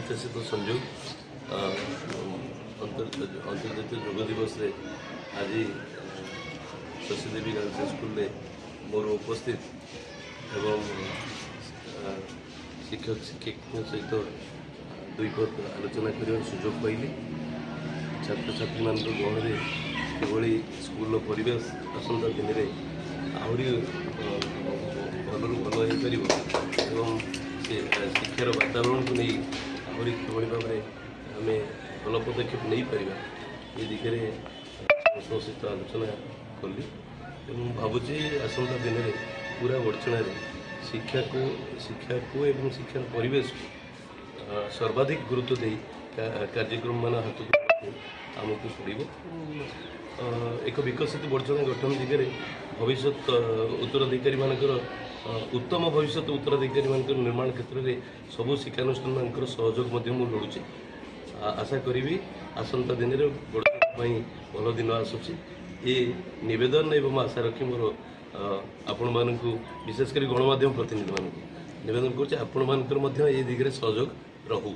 सहित संयोग अंतर्जातीय योग दिवस आज शशिदेवी गर्ल्स स्कूल मोर उपस्थित एवं शिक्षक शिक्षक सहित दुई पद आलोचना कर सुजोग पाइली। छात्र छात्री मान गहन किभली स्कूल परिवेश आसंता दिन में आहरी भलू भल हो शिक्षार वातावरण को नहीं आहरी किभली भाव में आम भल पदक्षेप नहीं पार ये दिगरे सहित आलोचना कली एवं भावुची आसंता दिन में पूरा वर्चना शिक्षा को एवं शिक्षार परिवेश सर्वाधिक गुरुत्व दे कार्यक्रम मान हाथ आमको पड़ो एक विकसित वर्चना गठन दिगरे भविष्य उत्तराधिकारी मानकर उत्तम भविष्य उत्तराधिकारी मान निर्माण क्षेत्र में सबू शिक्षानुष्ठान मान सहयोग लोड़ुची। आशा करी आसंता दिन में वर्चना भल दिन आसूँ ये निवेदन एवं आशा रखी मोर आपण मानक विशेषकर गणमाध्यम प्रतिनिधि मानक निवेदन कर दिगरे सहयोग रहू।